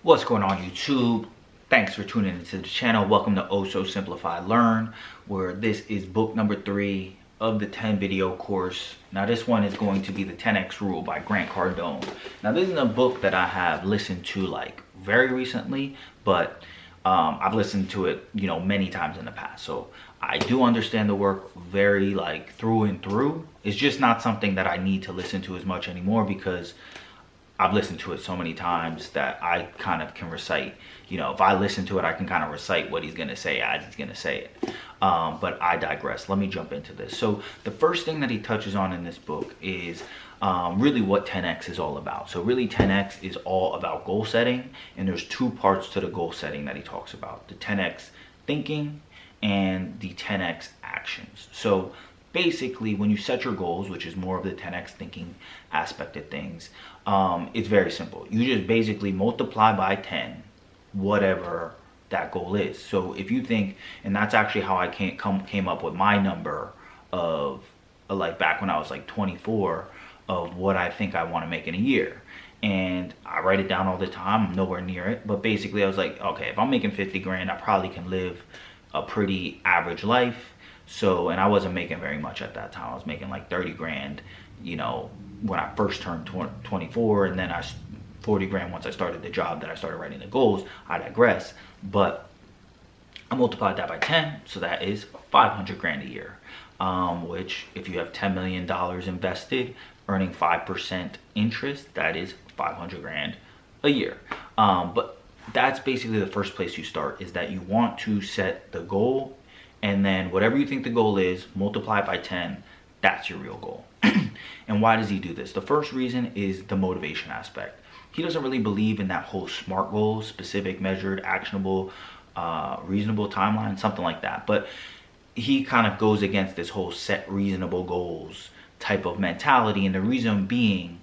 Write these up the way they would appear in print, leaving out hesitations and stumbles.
What's going on, YouTube? Thanks for tuning into the channel. Welcome to Oh So Simplified Learn, where this is book number 3 of the 10 video course. Now this one is going to be the 10x rule by Grant Cardone. Now this is a book that I have listened to like very recently, but I've listened to it, many times in the past. So I do understand the work very like through and through. It's just not something that I need to listen to as much anymore because I've listened to it so many times that I kind of can recite, if I listen to it, I can kind of recite what he's going to say as he's going to say it. But I digress. Let me jump into this. So the first thing that he touches on in this book is really what 10x is all about. So really 10x is all about goal setting. And there's 2 parts to the goal setting that he talks about: the 10x thinking and the 10x actions. So basically, when you set your goals, which is more of the 10x thinking aspect of things, it's very simple. You just basically multiply by 10 whatever that goal is. So if you think, and that's actually how I came up with my number of like back when I was like 24 of what I think I want to make in a year. And I write it down all the time. I'm nowhere near it, but basically I was like, okay, if I'm making 50 grand, I probably can live a pretty average life. So, and I wasn't making very much at that time. I was making like 30 grand, when I first turned 24, and then 40 grand once I started the job that I started writing the goals. I digress. But I multiplied that by 10, so that is 500 grand a year, which if you have $10 million invested, earning 5% interest, that is 500 grand a year. But that's basically the first place you start, is that you want to set the goal, and then whatever you think the goal is, multiply it by 10. That's your real goal. And why does he do this? The first reason is the motivation aspect. He doesn't really believe in that whole SMART goals: specific, measured, actionable, reasonable timeline, something like that. But he kind of goes against this whole set reasonable goals type of mentality. And the reason being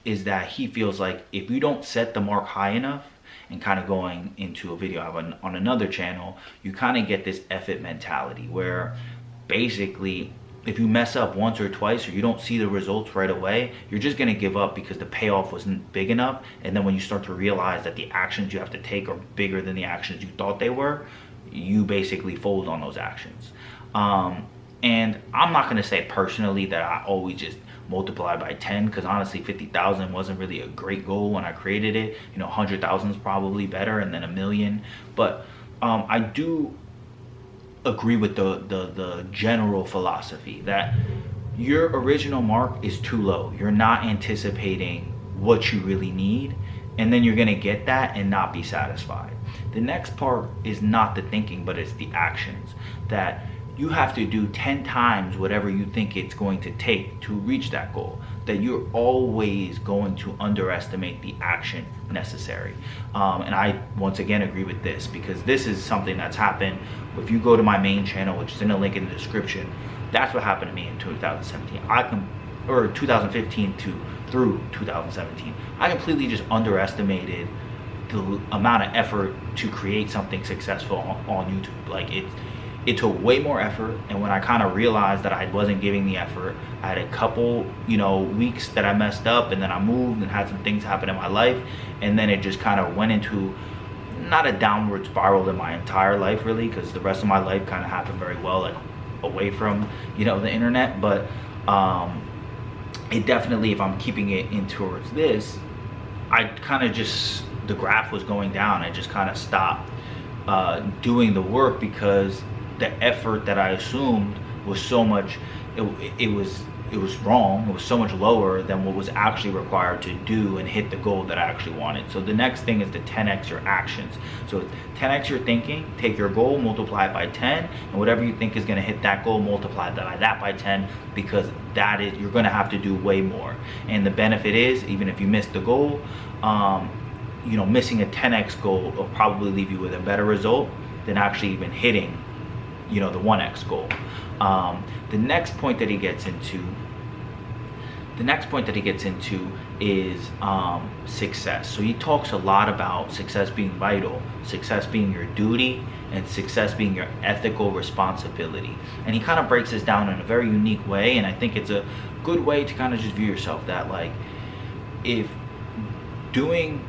is that he feels like if you don't set the mark high enough, and kind of going into a video I have on another channel, you kind of get this F-it mentality where basically if you mess up once or twice, or you don't see the results right away, you're just going to give up because the payoff wasn't big enough. And then when you start to realize that the actions you have to take are bigger than the actions you thought they were, you basically fold on those actions. And I'm not going to say personally that I always just multiply by 10, because honestly 50,000 wasn't really a great goal when I created it. 100,000 is probably better, and then a million. But I do agree with the general philosophy that your original mark is too low. You're not anticipating what you really need, and then you're going to get that and not be satisfied. The next part is not the thinking, but it's the actions, that you have to do 10 times whatever you think it's going to take to reach that goal. That you're always going to underestimate the action necessary. And I, once again, agree with this, because this is something that's happened. If you go to my main channel, which is in the link in the description, that's what happened to me in 2017. Or 2015 through 2017. I completely just underestimated the amount of effort to create something successful on YouTube. Like it took way more effort, and when I kind of realized that I wasn't giving the effort, I had a couple, weeks that I messed up, and then I moved and had some things happen in my life, and then it just kind of went into not a downward spiral in my entire life really, because the rest of my life kind of happened very well, like away from the internet. But it definitely, if I'm keeping it in towards this, I kind of just, the graph was going down. I just kind of stopped doing the work because the effort that I assumed was so much, it was wrong. It was so much lower than what was actually required to do and hit the goal that I actually wanted. So the next thing is to 10x your actions. So 10x your thinking, take your goal, multiply it by 10, and whatever you think is going to hit that goal, multiply that by 10, because that is, you're going to have to do way more. And the benefit is, even if you miss the goal, missing a 10x goal will probably leave you with a better result than actually even hitting the 1x goal. The next point that he gets into is success. So he talks a lot about success being vital, success being your duty, and success being your ethical responsibility. And he kind of breaks this down in a very unique way, and I think it's a good way to kind of just view yourself, that like if doing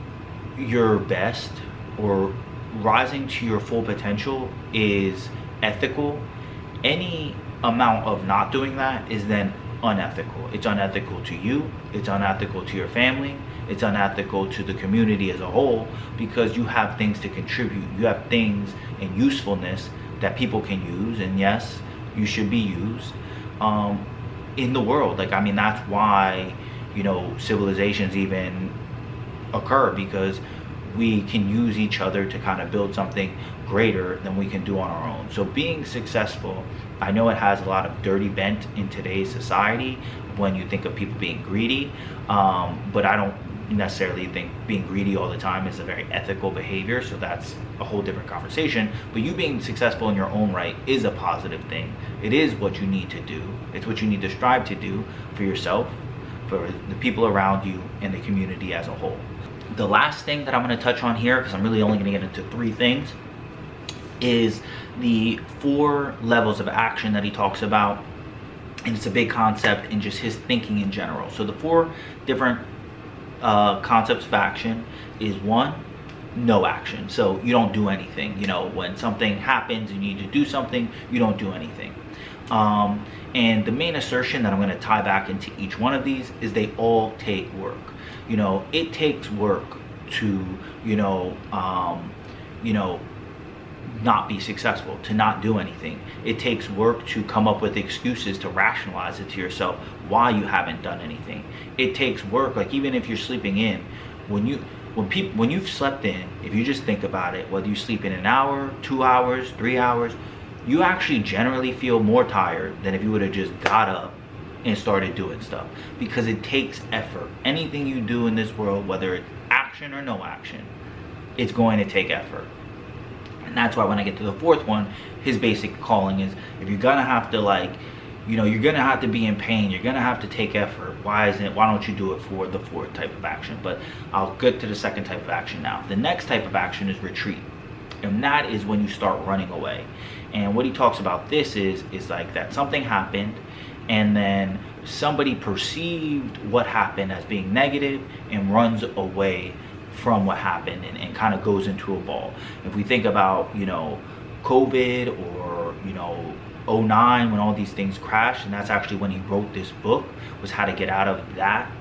your best or rising to your full potential is ethical, any amount of not doing that is then unethical. It's unethical to you, it's unethical to your family, it's unethical to the community as a whole, because you have things to contribute, you have things and usefulness that people can use, and yes, you should be used in the world. Like, I mean, that's why, you know, civilizations even occur, because we can use each other to kind of build something greater than we can do on our own. So being successful, I know it has a lot of dirty bent in today's society when you think of people being greedy, but I don't necessarily think being greedy all the time is a very ethical behavior, so that's a whole different conversation. But you being successful in your own right is a positive thing. It is what you need to do. It's what you need to strive to do for yourself, for the people around you, and the community as a whole. The last thing that I'm going to touch on here, because I'm really only going to get into 3 things, is the 4 levels of action that he talks about. And it's a big concept in just his thinking in general. So the 4 different concepts of action is 1, no action. So you don't do anything. You know, when something happens and you need to do something, you don't do anything. And the main assertion that I'm going to tie back into each one of these is they all take work. You know, it takes work to, not be successful, to not do anything. It takes work to come up with excuses to rationalize it to yourself why you haven't done anything. It takes work, like even if you're sleeping in, when you've slept in, if you just think about it, whether you sleep in an hour, 2 hours, 3 hours, you actually generally feel more tired than if you would have just got up and started doing stuff, because it takes effort. Anything you do in this world, whether it's action or no action, it's going to take effort. And that's why when I get to the 4th one, his basic calling is, if you're gonna have to, like, you're gonna have to be in pain, you're gonna have to take effort, why don't you do it for the 4th type of action? But I'll get to the 2nd type of action now. The next type of action is retreat, and that is when you start running away. And what he talks about this is like that something happened, and then somebody perceived what happened as being negative and runs away from what happened, and kind of goes into a ball. If we think about, COVID, or, 09, when all these things crashed, and that's actually when he wrote this book, was how to get out of that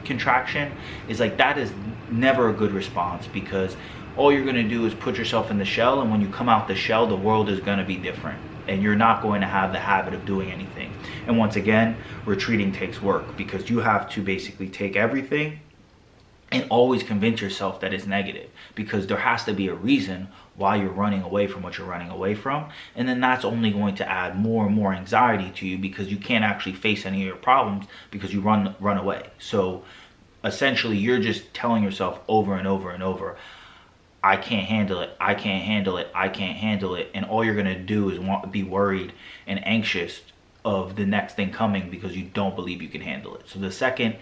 contraction. Is like, that is never a good response, because all you're going to do is put yourself in the shell, and when you come out the shell, the world is going to be different, and you're not going to have the habit of doing anything. And once again, retreating takes work, because you have to basically take everything and always convince yourself that it's negative, because there has to be a reason why you're running away from what you're running away from. And then that's only going to add more and more anxiety to you, because you can't actually face any of your problems because you run away. So essentially, you're just telling yourself over and over and over, I can't handle it, I can't handle it, I can't handle it. And all you're going to do is be worried and anxious of the next thing coming, because you don't believe you can handle it. So the 2nd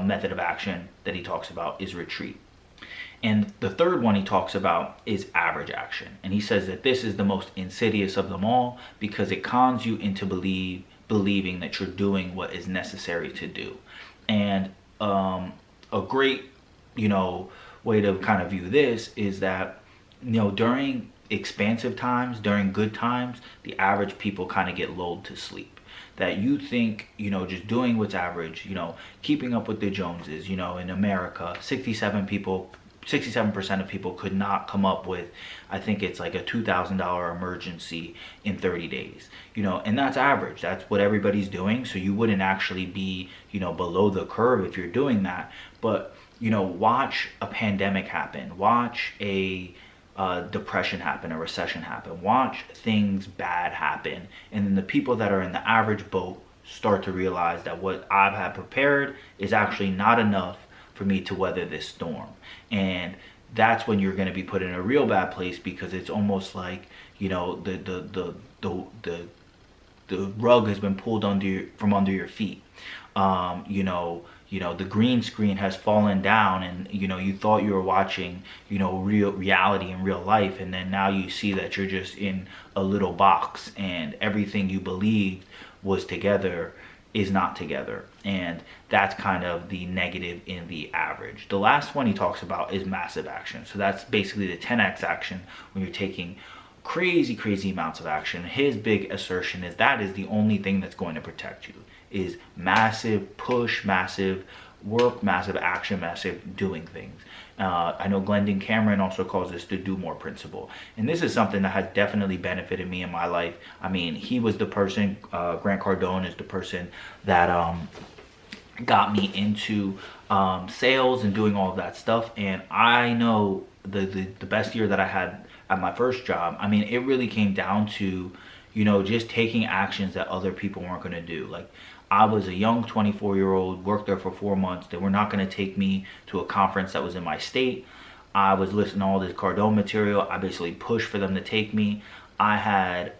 method of action that he talks about is retreat. And the 3rd one he talks about is average action. And he says that this is the most insidious of them all, because it cons you into believing that you're doing what is necessary to do. And a great, way to kind of view this is that, during expansive times, during good times, the average people kind of get lulled to sleep. That you think, just doing what's average, keeping up with the Joneses. In America, 67% of people could not come up with, I think it's like a $2,000 emergency in 30 days. And that's average. That's what everybody's doing. So you wouldn't actually be, below the curve if you're doing that. But, watch a pandemic happen. Watch a depression happen, a recession happen. Watch things bad happen. And then the people that are in the average boat start to realize that what I've had prepared is actually not enough for me to weather this storm. And that's when you're going to be put in a real bad place, because it's almost like, the rug has been pulled from under your feet. The green screen has fallen down, and you thought you were watching real reality in real life, and then now you see that you're just in a little box, and everything you believed was together is not together. And that's kind of the negative in the average. The last one he talks about is massive action. So that's basically the 10x action, when you're taking crazy amounts of action. His big assertion is that is the only thing that's going to protect you, is massive push, massive work, massive action, massive doing things. I know Glendon Cameron also calls this the do more principle. And this is something that has definitely benefited me in my life. I mean, he was the person, Grant Cardone is the person that got me into sales and doing all of that stuff. And I know the best year that I had at my first job, I mean, it really came down to, you know, just taking actions that other people weren't going to do. Like, I was a young 24-year-old, worked there for 4 months. They were not going to take me to a conference that was in my state. I was listening to all this Cardone material. I basically pushed for them to take me. I had,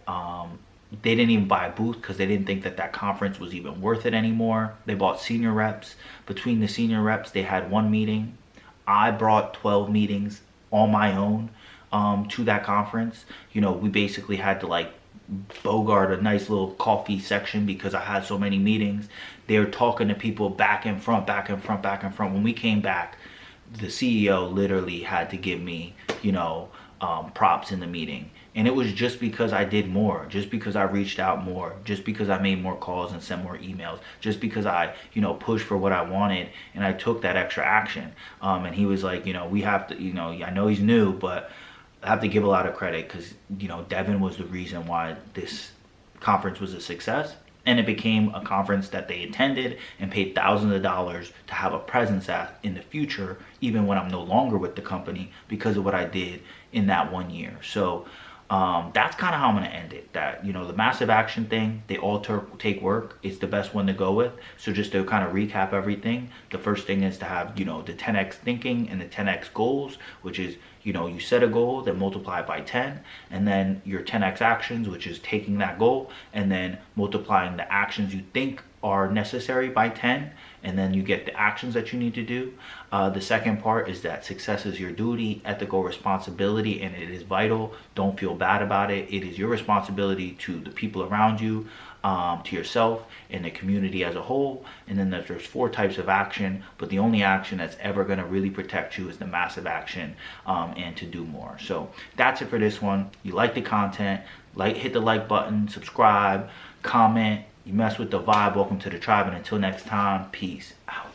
they didn't even buy a booth because they didn't think that that conference was even worth it anymore. They bought senior reps. Between the senior reps, they had one meeting. I brought 12 meetings on my own to that conference. You know, we basically had to like bogart a nice little coffee section because I had so many meetings. They were talking to people back and front. When we came back, the CEO literally had to give me, you know, props in the meeting. And it was just because I did more, just because I reached out more, just because I made more calls and sent more emails, just because I, you know, pushed for what I wanted and I took that extra action. And he was like, you know, we have to, you know, I know he's new, but I have to give a lot of credit because, you know, Devin was the reason why this conference was a success. And it became a conference that they attended and paid thousands of dollars to have a presence at in the future, even when I'm no longer with the company, because of what I did in that 1 year. So that's kind of how I'm going to end it. That, you know, the massive action thing, they all take work. It's the best one to go with. So just to kind of recap everything, the first thing is to have, you know, the 10x thinking and the 10x goals, which is, you know, you set a goal, then multiply it by 10, and then your 10x actions, which is taking that goal and then multiplying the actions you think are necessary by 10, and then you get the actions that you need to do. The second part is that success is your duty, ethical responsibility, and it is vital. Don't feel bad about it. It is your responsibility to the people around you, to yourself, and the community as a whole. And then there's 4 types of action, but the only action that's ever going to really protect you is the massive action, and to do more. So that's it for this one. You like the content, hit the like button, subscribe, comment. You mess with the vibe, welcome to the tribe, and until next time, peace out.